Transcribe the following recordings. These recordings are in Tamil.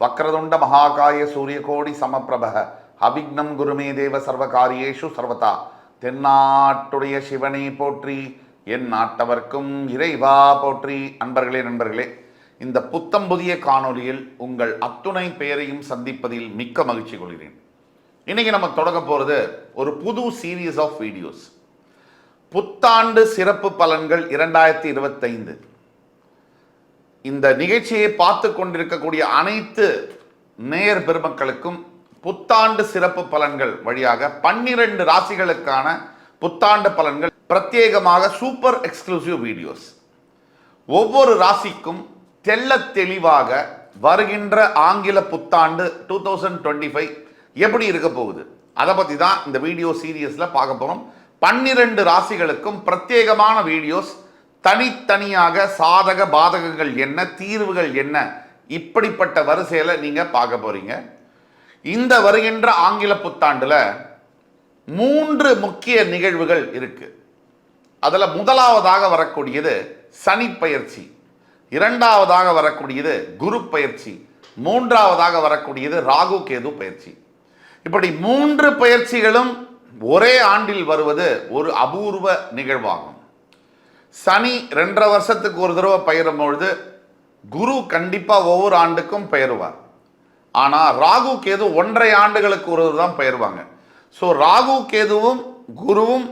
வக்ரதுண்ட மகாகாய சூரியகோடி சமப்பிரப அபிக்னம் குருமே தேவ சர்வகாரியேஷு சர்வதா. தென்னாட்டுடைய சிவனை போற்றி, என் நாட்டவர்க்கும் இறைவா போற்றி. அன்பர்களே, நண்பர்களே, இந்த புத்தம் புதிய காணொலியில் உங்கள் அத்துணை பெயரையும் சந்திப்பதில் மிக்க மகிழ்ச்சி கொள்கிறேன். இன்னைக்கு நம்ம தொடங்க போகிறது ஒரு புது சீரீஸ் ஆஃப் வீடியோஸ். புத்தாண்டு சிறப்பு பலன்கள் 2025. இந்த நிகழ்ச்சியை பார்த்து கொண்டிருக்கக்கூடிய அனைத்து நேயர் பெருமக்களுக்கும் புத்தாண்டு சிறப்பு பலன்கள் வழியாக 12 ராசிகளுக்கான புத்தாண்டு பலன்கள் பிரத்யேகமாக சூப்பர் எக்ஸ்க்ளூசிவ் வீடியோஸ். ஒவ்வொரு ராசிக்கும் தெள்ள தெளிவாக வருகின்ற ஆங்கில புத்தாண்டு 2025 எப்படி இருக்க போகுது, அதை பற்றி தான் இந்த வீடியோ சீரியஸில் பார்க்க போகிறோம். 12 ராசிகளுக்கும் பிரத்யேகமான வீடியோஸ், தனித்தனியாக சாதக பாதகங்கள் என்ன, தீர்வுகள் என்ன, இப்படிப்பட்ட வரிசையில் நீங்கள் பார்க்க போறீங்க. இந்த வருகின்ற ஆங்கில புத்தாண்டுல 3 முக்கிய நிகழ்வுகள் இருக்கு. அதில் முதலாவதாக வரக்கூடியது சனி பயிற்சி, இரண்டாவதாக வரக்கூடியது குரு பயிற்சி, மூன்றாவதாக வரக்கூடியது ராகு கேது பயிற்சி. இப்படி 3 பயிற்சிகளும் ஒரே ஆண்டில் வருவது ஒரு அபூர்வ நிகழ்வாகும். சனி 2.5 வருஷத்துக்கு ஒரு தடவை பயிரும் பொழுது குரு கண்டிப்பாக ஒவ்வொரு ஆண்டுக்கும் பெயருவார். ஆனால் ராகு கேது 1.5 ஆண்டுகளுக்கு ஒரு தான் பெயர்வாங்க. ஸோ ராகு கேதுவும் குருவும்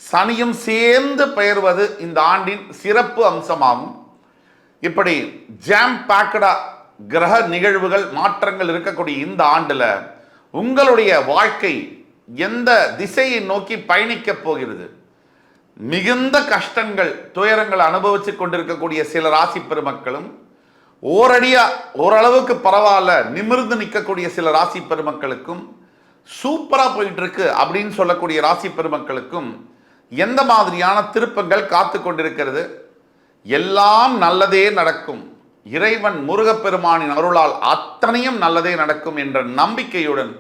சனியும் சேர்ந்து பெயர்வது இந்த ஆண்டின் சிறப்பு அம்சமாகும். இப்படி ஜாம் பேக்கடா கிரக நிகழ்வுகள் மாற்றங்கள் இருக்கக்கூடிய இந்த ஆண்டில் உங்களுடைய வாழ்க்கை எந்த திசையை நோக்கி பயணிக்கப் போகிறது, மிகுந்த கஷ்டங்கள் துயரங்கள் அனுபவிச்சு கொண்டிருக்கக்கூடிய சில ராசி பெருமக்களும், ஓரளவுக்கு பரவாயில்ல நிமிர்ந்து நிற்கக்கூடிய சில ராசி பெருமக்களுக்கும், சூப்பரா போயிட்டு இருக்கு அப்படின்னு சொல்லக்கூடிய ராசி பெருமக்களுக்கும் எந்த மாதிரியான திருப்பங்கள் காத்து கொண்டிருக்கிறது? எல்லாம் நல்லதே நடக்கும், இறைவன் முருகப்பெருமானின் அருளால் அத்தனையும் நல்லதே நடக்கும் என்ற நம்பிக்கையுடன்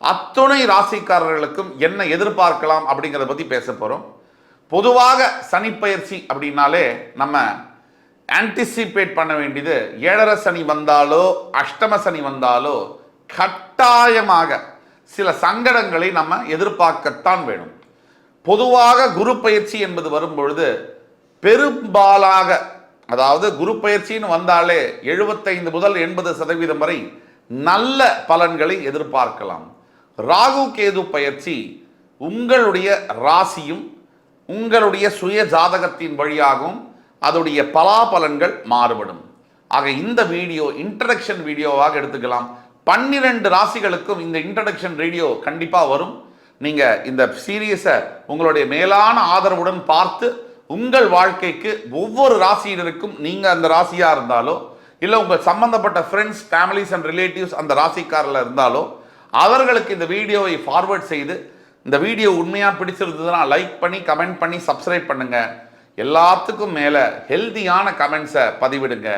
அத்துணை ராசிக்காரர்களுக்கும் என்ன எதிர்பார்க்கலாம் அப்படிங்கிறத பத்தி பேச போறோம். பொதுவாக சனி பயிற்சி அப்படின்னாலே நம்ம ஆன்டிசிபேட் பண்ண வேண்டியது, 7.5 சனி வந்தாலோ அஷ்டம சனி வந்தாலோ கட்டாயமாக சில சங்கடங்களை நம்ம எதிர்பார்க்கத்தான் வேணும். பொதுவாக குரு பயிற்சி என்பது வரும்பொழுது பெரும்பாலாக, அதாவது குரு பயிற்சின்னு வந்தாலே 75 முதல் 80% வரை நல்ல பலன்களை எதிர்பார்க்கலாம். ராகு கேது பயிற்சி உங்களுடைய ராசியும் உங்களுடைய சுய ஜாதகத்தின் வழியாகவும் அதோடைய பலாபலன்கள் மாறுபடும். ஆக இந்த வீடியோ இன்ட்ரடக்ஷன் வீடியோவாக எடுத்துக்கலாம். 12 ராசிகளுக்கும் இந்த இன்ட்ரடக்ஷன் வீடியோ கண்டிப்பாக வரும். நீங்கள் இந்த சீரியஸை உங்களுடைய மேலான ஆதரவுடன் பார்த்து உங்கள் வாழ்க்கைக்கு ஒவ்வொரு ராசியினருக்கும், நீங்கள் அந்த ராசியாக இருந்தாலோ இல்லை உங்கள் சம்பந்தப்பட்ட ஃப்ரெண்ட்ஸ், ஃபேமிலிஸ் அண்ட் ரிலேட்டிவ்ஸ் அந்த ராசிக்காரில் இருந்தாலோ அவர்களுக்கு இந்த வீடியோவை ஃபார்வர்ட் செய்து, இந்த வீடியோ உண்மையாக பிடிச்சிருந்ததுன்னா லைக் பண்ணி கமெண்ட் பண்ணி சப்ஸ்கிரைப் பண்ணுங்க. எல்லாத்துக்கும் மேலே ஹெல்தியான கமெண்ட்ஸை பதிவிடுங்க.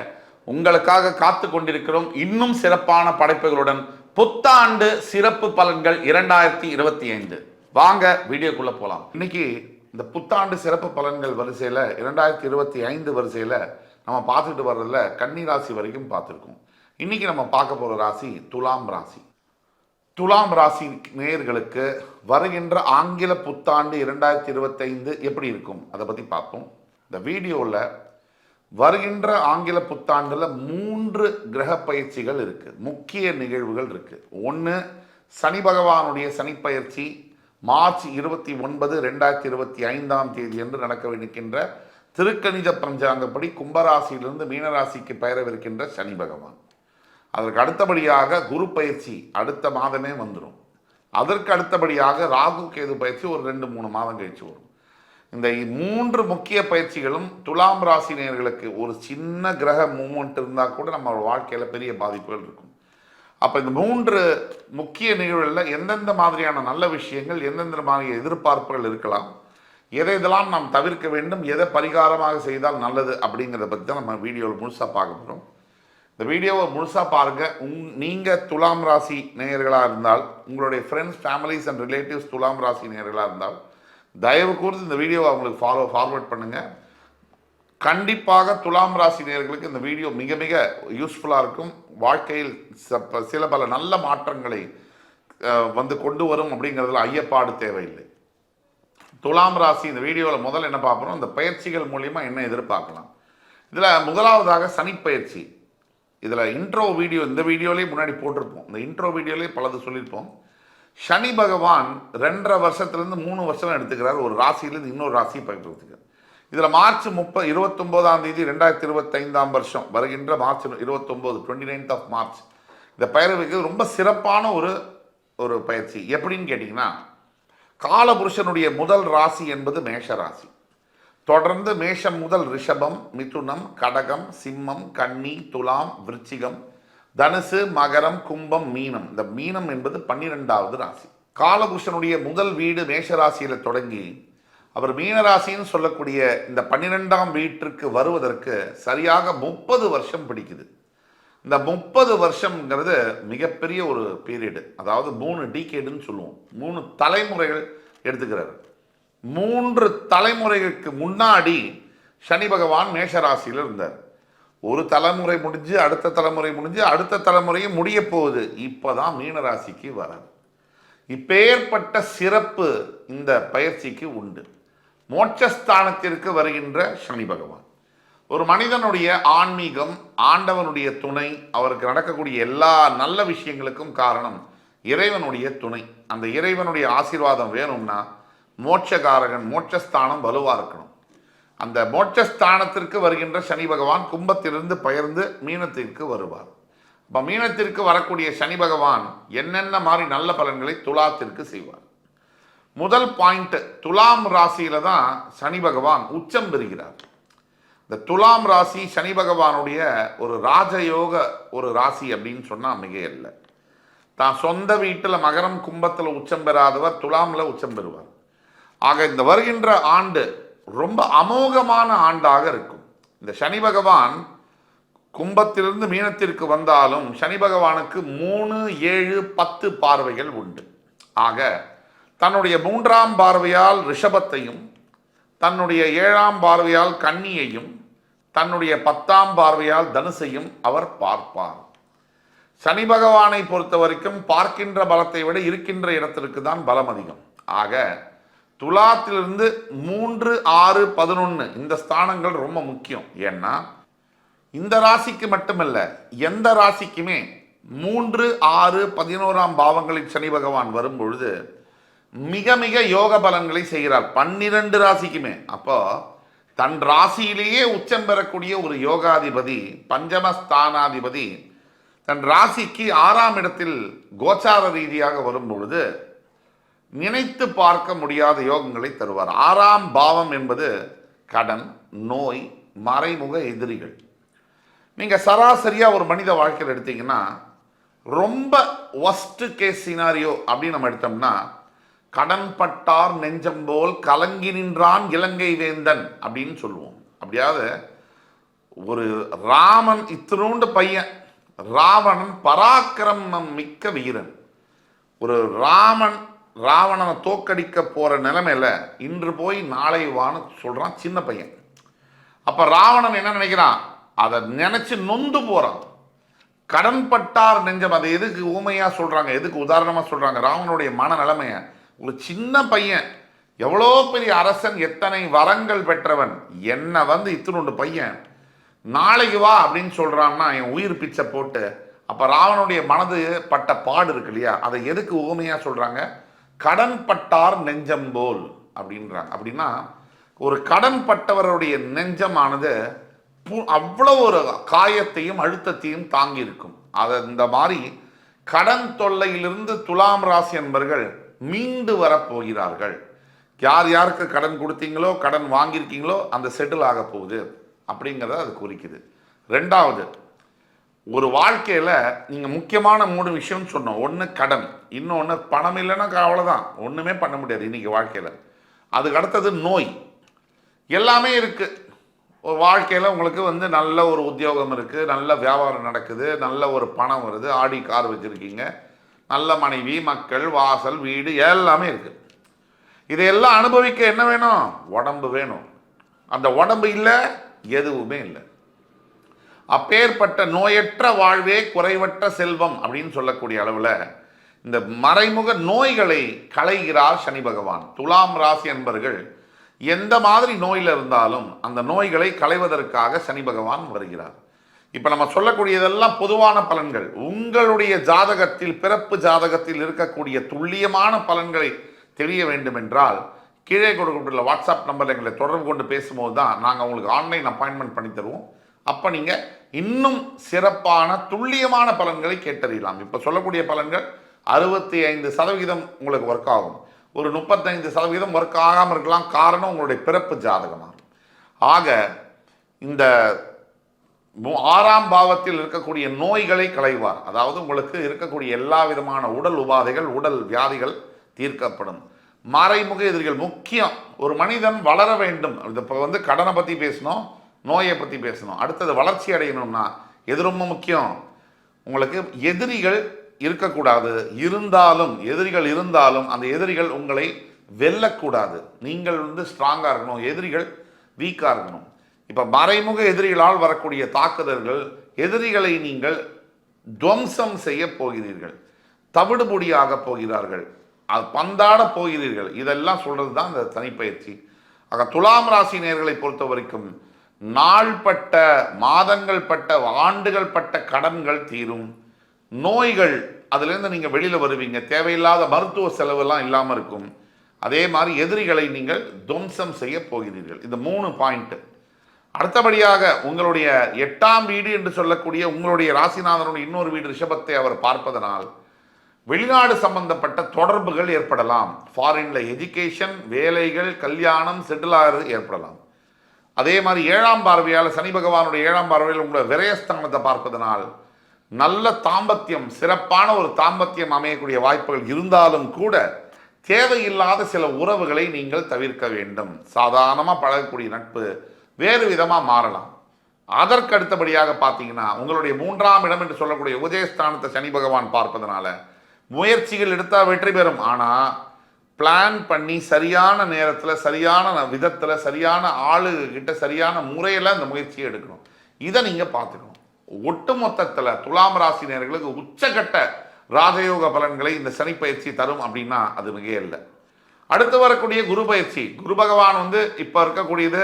உங்களுக்காக காத்து கொண்டிருக்கிறோம் இன்னும் சிறப்பான படைப்புகளுடன் புத்தாண்டு சிறப்பு பலன்கள் 2025. வாங்க வீடியோக்குள்ள போகலாம். இன்னைக்கு இந்த புத்தாண்டு சிறப்பு பலன்கள் வரிசையில் 2025 வரிசையில் நம்ம பார்த்துட்டு வர்றதுல கன்னி ராசி வரைக்கும் பார்த்துருக்கோம். இன்னைக்கு நம்ம பார்க்க போகிற ராசி துலாம் ராசி. துலாம் ராசி நேயர்களுக்கு வருகின்ற ஆங்கில புத்தாண்டு 2025 எப்படி இருக்கும் அதை பற்றி பார்ப்போம். இந்த வீடியோவில் வருகின்ற ஆங்கில புத்தாண்டில் 3 கிரக பயிற்சிகள் இருக்கு, முக்கிய நிகழ்வுகள் இருக்கு. ஒன்று, சனி பகவானுடைய சனி பயிற்சி மார்ச் 29, 2025 என்று நடக்கவிருக்கின்ற திருக்கணித பஞ்சாங்கப்படி கும்பராசியிலிருந்து மீனராசிக்கு பெயரவிருக்கின்ற சனி பகவான். அதற்கு அடுத்தபடியாக குரு பயிற்சி அடுத்த மாதமே வந்துடும். அதற்கு அடுத்தபடியாக ராகு கேது பயிற்சி ஒரு 2-3 மாதம் கழிச்சு வரும். இந்த 3 முக்கிய பயிற்சிகளும் துலாம் ராசினியர்களுக்கு ஒரு சின்ன கிரக மூமெண்ட் இருந்தால் கூட நம்ம வாழ்க்கையில் பெரிய பாதிப்புகள் இருக்கும். அப்போ இந்த 3 முக்கிய நிகழ்வுகளில் எந்தெந்த மாதிரியான நல்ல விஷயங்கள், எந்தெந்த மாதிரி எதிர்பார்ப்புகள் இருக்கலாம், எதெல்லாம் நாம் தவிர்க்க வேண்டும், எதை பரிகாரமாக செய்தால் நல்லது அப்படிங்கிறத பற்றி தான் நம்ம வீடியோவில் முழுசாக பார்க்க போகிறோம். இந்த வீடியோவை முழுசாக பாருங்கள். நீங்கள் துலாம் ராசி நேயர்களாக இருந்தால், உங்களுடைய ஃப்ரெண்ட்ஸ், ஃபேமிலிஸ் அண்ட் ரிலேட்டிவ்ஸ் துலாம் ராசி நேயர்களாக இருந்தால் தயவு கூர்ந்து இந்த வீடியோவை அவங்களுக்கு ஃபார்வர்ட் பண்ணுங்கள். கண்டிப்பாக துலாம் ராசி நேயர்களுக்கு இந்த வீடியோ மிக மிக யூஸ்ஃபுல்லாக இருக்கும். வாழ்க்கையில் சில பல நல்ல மாற்றங்களை வந்து கொண்டு வரும் அப்படிங்கிறதுல ஐயப்பாடு தேவையில்லை. துலாம் ராசி இந்த வீடியோவில் முதல்ல என்ன பார்ப்போம், இந்த பயிற்சிகள் மூலிமா என்ன எதிர்பார்க்கலாம். இதில் முதலாவதாக சனி பயிற்சி. இதில் இன்ட்ரோ வீடியோ இந்த வீடியோலேயே முன்னாடி போட்டிருப்போம். இந்த இன்ட்ரோ வீடியோலேயே பலது சொல்லியிருப்போம். சனி பகவான் 2.5 வருஷத்துலேருந்து 3 வருஷம் எடுத்துக்கிறார் ஒரு ராசியிலேருந்து இன்னொரு ராசியை பயிர்றதுக்கு. இதில் மார்ச் 29ஆம் தேதி 2025ஆம் வருஷம் வருகின்ற மார்ச் 29 29th of March இந்த பயிர்வுக்கு ரொம்ப சிறப்பான ஒரு பயிற்சி. எப்படின்னு கேட்டிங்கன்னா, காலபுருஷனுடைய முதல் ராசி என்பது மேஷ ராசி. தொடர்ந்து மேஷம் முதல் ரிஷபம், மிதுனம், கடகம், சிம்மம், கன்னி, துலாம், விருச்சிகம், தனுசு, மகரம், கும்பம், மீனம். இந்த மீனம் என்பது 12வது ராசி. காலபுருஷனுடைய முதல் வீடு மேஷ ராசியில் தொடங்கி அவர் மீனராசின்னு சொல்லக்கூடிய இந்த 12ஆம் வீட்டிற்கு வருவதற்கு சரியாக 30 வருஷம் பிடிக்குது. இந்த 30 வருஷம்ங்கிறது மிகப்பெரிய ஒரு பீரியடு. அதாவது 3 டீகேடுன்னு சொல்லுவோம். 3 தலைமுறைகள் எடுத்துக்கிறார். 3 தலைமுறைகளுக்கு முன்னாடி சனி பகவான் மேஷராசியில் இருந்தார். ஒரு தலைமுறை முடிஞ்சு அடுத்த தலைமுறை முடிஞ்சு அடுத்த தலைமுறையும் முடிய போகுது. இப்போதான் மீனராசிக்கு வராது. இப்பேற்பட்ட சிறப்பு இந்த பயிற்சிக்கு உண்டு. மோட்சஸ்தானத்திற்கு வருகின்ற சனி பகவான் ஒரு மனிதனுடைய ஆன்மீகம், ஆண்டவனுடைய துணை, அவருக்கு நடக்கக்கூடிய எல்லா நல்ல விஷயங்களுக்கும் காரணம் இறைவனுடைய துணை. அந்த இறைவனுடைய ஆசீர்வாதம் வேணும்னா மோட்சகாரகன் மோட்சஸ்தானம் வலுவாக இருக்கணும். அந்த மோட்சஸ்தானத்திற்கு வருகின்ற சனி பகவான் கும்பத்திலிருந்து பெயர்ந்து மீனத்திற்கு வருவார். இப்போ மீனத்திற்கு வரக்கூடிய சனி பகவான் என்னென்ன மாதிரி நல்ல பலன்களை துலாத்திற்கு செய்வார். முதல் பாயிண்ட், துலாம் ராசியில தான் சனி பகவான் உச்சம் பெறுகிறார். இந்த துலாம் ராசி சனி பகவானுடைய ஒரு ராஜயோக ஒரு ராசி அப்படின்னு சொன்னால் மிக இல்லை. தான் சொந்த வீட்டில் மகரம் கும்பத்தில் உச்சம் பெறாதவர் துலாமில் உச்சம் பெறுவார். ஆக இந்த வருகின்ற ஆண்டு ரொம்ப அமோகமான ஆண்டாக இருக்கும். இந்த சனி பகவான் கும்பத்திலிருந்து மீனத்திற்கு வந்தாலும் சனி பகவானுக்கு 3, 7, 10 பார்வைகள் உண்டு. ஆக தன்னுடைய 3ஆம் பார்வையால் ரிஷபத்தையும், தன்னுடைய 7ஆம் பார்வையால் கன்னியையும், தன்னுடைய 10ஆம் பார்வையால் தனுசையும் அவர் பார்ப்பார். சனி பகவானை பொறுத்த வரைக்கும் பார்க்கின்ற பலத்தை விட இருக்கின்ற இடத்திற்கு தான் பலம் அதிகம். ஆக துலாத்திலிருந்து 3, 6, 11 இந்த ஸ்தானங்கள் ரொம்ப முக்கியம். ஏன்னா இந்த ராசிக்கு மட்டுமல்ல, எந்த ராசிக்குமே 3, 6, 11ஆம் பாவங்களில் சனி பகவான் வரும் பொழுது மிக மிக யோக பலன்களை செய்கிறார். 12 ராசிக்குமே. அப்போ தன் ராசியிலேயே உச்சம் பெறக்கூடிய ஒரு யோகாதிபதி, பஞ்சமஸ்தானாதிபதி தன் ராசிக்கு 6ஆம் இடத்தில் கோச்சார ரீதியாக வரும் பொழுது நினைத்து பார்க்க முடியாத யோகங்களை தருவார். 6ஆம் பாவம் என்பது கடன், நோய், மறைமுக எதிரிகள். நீங்கள் சராசரியாக ஒரு மனித வாழ்க்கையில் எடுத்தீங்கன்னா ரொம்ப ஒஸ்ட் கேஸ் சினாரியோ அப்படின்னு நம்ம எடுத்தோம்னா, கடன் பட்டார் நெஞ்சம் போல் கலங்கி நின்றான் இலங்கை வேந்தன் அப்படின்னு சொல்லுவோம். அப்படியாவது ஒரு ராமன் இத்தினூண்டு பையன், ராவணன் பராக்கிரமம் மிக்க வீரன். ஒரு ராவணனை தோக்கடிக்க போற நிலைமையில இன்று போய் நாளை வான்னு சொல்றான் சின்ன பையன். அப்ப ராவணன் என்ன நினைக்கிறான், அதை நினைச்சு நொந்து போறான். கடன் பட்டார் நெஞ்சம், அதை எதுக்கு ஊமையா சொல்றாங்க, எதுக்கு உதாரணமா சொல்றாங்க? ராவனுடைய மன நிலைமைய. ஒரு சின்ன பையன், எவ்வளோ பெரிய அரசன், எத்தனை வரங்கள் பெற்றவன், என்ன வந்து இத்தினோண்டு பையன் நாளைக்கு வா அப்படின்னு சொல்றான்னா என் உயிர் பிச்சை போட்டு. அப்ப ராவனுடைய மனது பட்ட பாடு இருக்கு இல்லையா, அதை எதுக்கு ஊமையா சொல்றாங்க? கடன் பட்டார் நெஞ்சம் போல் அப்படின்றாங்க. அப்படின்னா ஒரு கடன் பட்டவருடைய நெஞ்சமானது அவ்வளோ ஒரு காயத்தையும் அழுத்தத்தையும் தாங்கி இருக்கும். அதை இந்த மாதிரி கடன் தொல்லையிலிருந்து துலாம் ராசி என்பர்கள் மீண்டு வரப்போகிறார்கள். யார் யாருக்கு கடன் கொடுத்தீங்களோ, கடன் வாங்கியிருக்கீங்களோ அந்த செட்டில் ஆக போகுது அப்படிங்கிறத அது குறிக்குது. 2வது, ஒரு வாழ்க்கையில் நீங்கள் முக்கியமான 3 விஷயம் சொன்னோம். ஒன்று கடன், இன்னொன்று பணம் இல்லைன்னா அவ்வளோதான், ஒன்றுமே பண்ண முடியாது இன்னைக்கு வாழ்க்கையில். அதுக்கு அடுத்தது நோய். எல்லாமே இருக்குது ஒரு வாழ்க்கையில். உங்களுக்கு வந்து நல்ல ஒரு உத்தியோகம் இருக்குது, நல்ல வியாபாரம் நடக்குது, நல்ல ஒரு பணம் வருது, ஆடி கார் வச்சுருக்கீங்க, நல்ல மனைவி, மக்கள், வாசல், வீடு எல்லாமே இருக்குது. இதையெல்லாம் அனுபவிக்க என்ன வேணும்? உடம்பு வேணும். அந்த உடம்பு இல்லை, எதுவுமே இல்லை. அப்பேற்பட்ட நோயற்ற வாழ்வே குறைவற்ற செல்வம் அப்படின்னு சொல்லக்கூடிய அளவில் இந்த மறைமுக நோய்களை களைகிறார் சனி பகவான். துலாம் ராசி என்பர்கள் எந்த மாதிரி நோயில் இருந்தாலும் அந்த நோய்களை களைவதற்காக சனி பகவான் வருகிறார். இப்போ நம்ம சொல்லக்கூடியதெல்லாம் பொதுவான பலன்கள். உங்களுடைய ஜாதகத்தில், பிறப்பு ஜாதகத்தில் இருக்கக்கூடிய துல்லியமான பலன்களை தெரிய வேண்டும் என்றால் கீழே கொடுக்கப்பட்டுள்ள வாட்ஸ்அப் நம்பரில் எங்களை தொடர்பு கொண்டு பேசும்போது தான் நாங்கள் உங்களுக்கு ஆன்லைன் அப்பாயின்மெண்ட் பண்ணி தருவோம். அப்போ நீங்கள் இன்னும் சிறப்பான துல்லியமான பலன்களை கேட்டறியலாம். இப்போ சொல்லக்கூடிய பலன்கள் 65% உங்களுக்கு ஒர்க் ஆகும். ஒரு 35% ஒர்க் ஆகாமல் இருக்கலாம். காரணம் உங்களுடைய பிறப்பு ஜாதகமாக. ஆக இந்த 6ஆம் பாவத்தில் இருக்கக்கூடிய நோய்களை களைவார். அதாவது உங்களுக்கு இருக்கக்கூடிய எல்லா விதமான உடல் உபாதைகள், உடல் வியாதிகள் தீர்க்கப்படும். மறைமுக எதிரிகள் முக்கியம். ஒரு மனிதன் வளர வேண்டும். இப்போ கடனை பற்றி பேசணும், நோயை பற்றி பேசணும். அடுத்தது வளர்ச்சி அடையணும்னா எது ரொம்ப முக்கியம்? உங்களுக்கு எதிரிகள் இருக்கக்கூடாது. எதிரிகள் இருந்தாலும் அந்த எதிரிகள் உங்களை வெல்லக்கூடாது. நீங்கள் ஸ்ட்ராங்காக இருக்கணும், எதிரிகள் வீக்காக இருக்கணும். இப்போ மறைமுக எதிரிகளால் வரக்கூடிய தாக்குதல்கள், எதிரிகளை நீங்கள் துவம்சம் செய்ய போகிறீர்கள், தவிடுபொடியாக போகிறார்கள், அது பந்தாட போகிறீர்கள். இதெல்லாம் சொல்றது தான் இந்த தனிப்பயிற்சி. ஆக துலாம் ராசி நேயர்களை பொறுத்த வரைக்கும் நாள்பட்ட, மாதங்கள் பட்ட, ஆண்டுகள் பட்ட கடன்கள் தீரும். நோய்கள், அதுலேருந்து நீங்கள் வெளியில் வருவீங்க. தேவையில்லாத மருத்துவ செலவெல்லாம் இல்லாமல் இருக்கும். அதே மாதிரி எதிரிகளை நீங்கள் துவம்சம் செய்ய போகிறீர்கள். இந்த 3 பாயிண்ட். அடுத்தபடியாக உங்களுடைய 8ஆம் வீடு என்று சொல்லக்கூடிய உங்களுடைய ராசிநாதனுடைய இன்னொரு வீடு ரிஷபத்தை அவர் பார்ப்பதனால் வெளிநாடு சம்பந்தப்பட்ட தொடர்புகள் ஏற்படலாம். ஃபாரின்ல எஜுகேஷன், வேலைகள், கல்யாணம், செட்டில் ஆகிறது ஏற்படலாம். அதே மாதிரி 7ஆம் பார்வையால், சனி பகவானுடைய 7ஆம் பார்வையில் உங்களுடைய விரயஸ்தானத்தை பார்ப்பதனால் நல்ல தாம்பத்தியம், சிறப்பான ஒரு தாம்பத்தியம் அமையக்கூடிய வாய்ப்புகள் இருந்தாலும் கூட தேவையில்லாத சில உறவுகளை நீங்கள் தவிர்க்க வேண்டும். சாதாரணமாக பழகக்கூடிய நட்பு வேறு விதமாக மாறலாம். அதற்கு அடுத்தபடியாக பார்த்தீங்கன்னா உங்களுடைய 3ஆம் இடம் என்று சொல்லக்கூடிய உதயஸ்தானத்தை சனி பகவான் பார்ப்பதனால முயற்சிகள் எடுத்தால் வெற்றி பெறும். ஆனால் பிளான் பண்ணி சரியான நேரத்தில், சரியான விதத்தில், சரியான ஆளுகிட்ட சரியான முறையில் அந்த முயற்சியை எடுக்கணும். இதை நீங்கள் பார்த்துக்கணும். ஒட்டு மொத்தத்தில் துலாம் ராசி நேயர்களுக்கு உச்சகட்ட ராஜயோக பலன்களை இந்த சனி பயிற்சி தரும் அப்படின்னா அது மிக இல்லை. அடுத்து வரக்கூடிய குரு பயிற்சி. குரு பகவான் இப்போ இருக்கக்கூடியது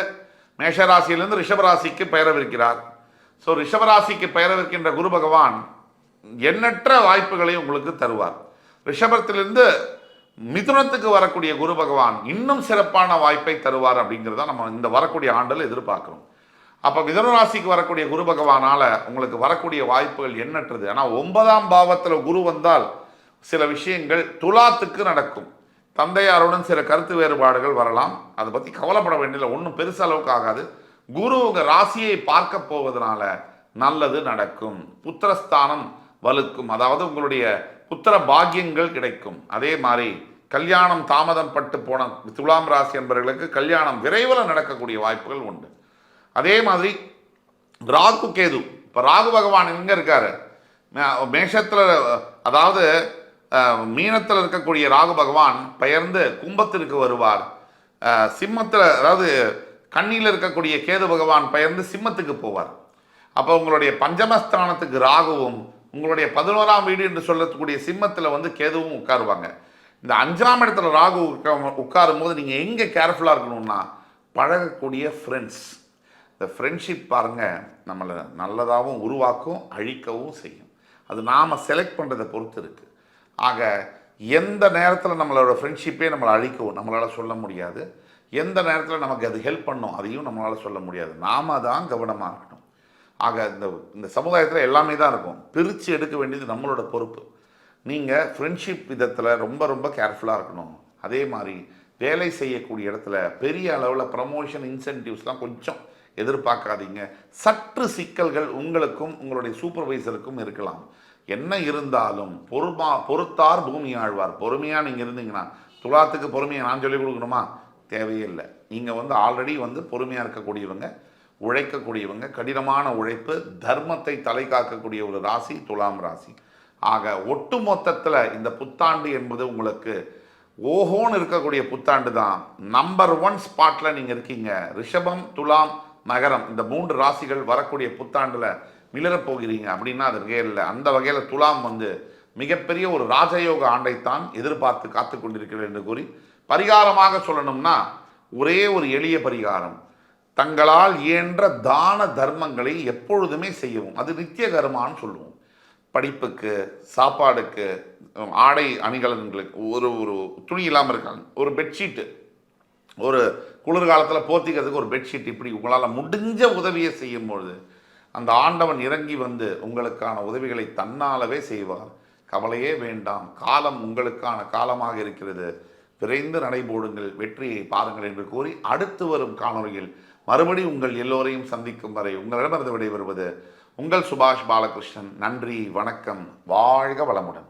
மேஷராசியிலிருந்து ரிஷபராசிக்கு பெயரவிருக்கிறார். ஸோ ரிஷபராசிக்கு பெயரவிருக்கின்ற குரு பகவான் எண்ணற்ற வாய்ப்புகளை உங்களுக்கு தருவார். ரிஷபத்திலிருந்து மிதுனத்துக்கு வரக்கூடிய குரு பகவான் இன்னும் சிறப்பான வாய்ப்பை தருவார் அப்படிங்கிறத நம்ம இந்த வரக்கூடிய ஆண்டில் எதிர்பார்க்கிறோம். அப்போ மிதுன ராசிக்கு வரக்கூடிய குரு பகவானால உங்களுக்கு வரக்கூடிய வாய்ப்புகள் எண்ணற்றது. ஆனால் 9ஆம் பாவத்தில் குரு வந்தால் சில விஷயங்கள் துலாத்துக்கு நடக்கும். தந்தையாருடன் சில கருத்து வேறுபாடுகள் வரலாம். அதை பற்றி கவலைப்பட வேண்டியதில்லை, ஒன்றும் பெருசு அளவுக்கு ஆகாது. குரு உங்கள் ராசியை பார்க்க போவதனால நல்லது நடக்கும். புத்திரஸ்தானம் வலுக்கும், அதாவது உங்களுடைய புத்திர பாக்கியங்கள் கிடைக்கும். அதே மாதிரி கல்யாணம் தாமதம் பட்டு போன துலாம் ராசி என்பவர்களுக்கு கல்யாணம் விரைவில் நடக்கக்கூடிய வாய்ப்புகள் உண்டு. அதே மாதிரி ராகு கேது. இப்போ ராகு பகவான் எங்கே இருக்காரு? மேஷத்தில், அதாவது மீனத்தில் இருக்கக்கூடிய ராகு பகவான் பெயர்ந்து கும்பத்திற்கு வருவார். சிம்மத்தில், அதாவது கண்ணியில் இருக்கக்கூடிய கேது பகவான் பெயர்ந்து சிம்மத்துக்கு போவார். அப்போ உங்களுடைய பஞ்சமஸ்தானத்துக்கு ராகுவும் உங்களுடைய 11ஆம் வீடு என்று சொல்லக்கூடிய சிம்மத்தில் கேதுவும் உட்காருவாங்க. இந்த 5ஆம் இடத்துல ராகு உட்காரும் போது நீங்கள் எங்கே கேர்ஃபுல்லாக இருக்கணும்னா பழகக்கூடிய ஃப்ரெண்ட்ஸ். இந்த ஃப்ரெண்ட்ஷிப் பாருங்கள், நம்மளை நல்லதாகவும் உருவாக்கும், அழிக்கவும் செய்யும். அது நாம் செலக்ட் பண்ணுறதை பொறுத்து இருக்குது. ஆக எந்த நேரத்தில் நம்மளோட ஃப்ரெண்ட்ஷிப்பே நம்மளை அழிக்கவும் நம்மளால் சொல்ல முடியாது. எந்த நேரத்தில் நமக்கு அது ஹெல்ப் பண்ணும் அதையும் நம்மளால் சொல்ல முடியாது. நாம் தான் கவனமாக இருக்கணும். ஆக இந்த சமுதாயத்தில் எல்லாமே தான் இருக்கும். பிரித்து எடுக்க வேண்டியது நம்மளோட பொறுப்பு. நீங்கள் ஃப்ரெண்ட்ஷிப் விதத்தில் ரொம்ப ரொம்ப கேர்ஃபுல்லாக இருக்கணும். அதே மாதிரி வேலை செய்யக்கூடிய இடத்துல பெரிய அளவில் ப்ரமோஷன், இன்சென்டிவ்ஸ்லாம் கொஞ்சம் எதிர்பார்க்காதீங்க. சற்று சிக்கல்கள் உங்களுக்கும் உங்களுடைய சூப்பர்வைசருக்கும் இருக்கலாம். என்ன இருந்தாலும் பொறுத்தார் பூமி ஆழ்வார். பொறுமையாக நீங்கள் இருந்தீங்கன்னா, துலாத்துக்கு பொறுமையை நான் சொல்லிக் கொடுக்கணுமா? தேவையே இல்லை. நீங்கள் ஆல்ரெடி பொறுமையாக இருக்கக்கூடியவங்க, உழைக்கக்கூடியவங்க, கடினமான உழைப்பு, தர்மத்தை தலை காக்கக்கூடிய ஒரு ராசி துலாம் ராசி. ஆக ஒட்டு மொத்தத்தில் இந்த புத்தாண்டு என்பது உங்களுக்கு ஓஹோன்னு இருக்கக்கூடிய புத்தாண்டு தான். நம்பர் 1 ஸ்பாட்டில் நீங்கள் இருக்கீங்க. ரிஷபம், துலாம், மகரம் இந்த 3 ராசிகள் வரக்கூடிய புத்தாண்டுல மிளறப் போகிறீங்க அப்படின்னா அது வகையில் அந்த வகையில் துலாம் வந்து மிகப்பெரிய ஒரு ராஜயோக ஆண்டைத்தான் எதிர்பார்த்து காத்து கொண்டிருக்கிறது என்று கூறி பரிகாரமாக சொல்லணும்னா ஒரே ஒரு எளிய பரிகாரம், தங்களால் இயன்ற தான தர்மங்களை எப்பொழுதுமே செய்யவும். அது நித்திய கர்மான்னு சொல்லுவோம். படிப்புக்கு, சாப்பாடுக்கு, ஆடை அணிகலன்களுக்கு, ஒரு ஒரு துணி இல்லாமல் இருக்காங்க, ஒரு பெட்ஷீட்டு, ஒரு குளிர்காலத்தில் போத்திக்கிறதுக்கு ஒரு பெட்ஷீட், இப்படி உங்களால் முடிஞ்ச உதவியை செய்யும்பொழுது அந்த ஆண்டவன் இறங்கி வந்து உங்களுக்கான உதவிகளை தன்னாலவே செய்வார். கவலையே வேண்டாம், காலம் உங்களுக்கான காலமாக இருக்கிறது, விரைந்து நடைபோடுங்கள், வெற்றியை பாருங்கள் என்று கூறி அடுத்து வரும் காணொலியில் மறுபடி உங்கள் எல்லோரையும் சந்திக்கும் வரை உங்களிடமிருந்து விடைபெறுவது உங்கள் சுபாஷ் பாலகிருஷ்ணன். நன்றி, வணக்கம், வாழ்க வளமுடன்.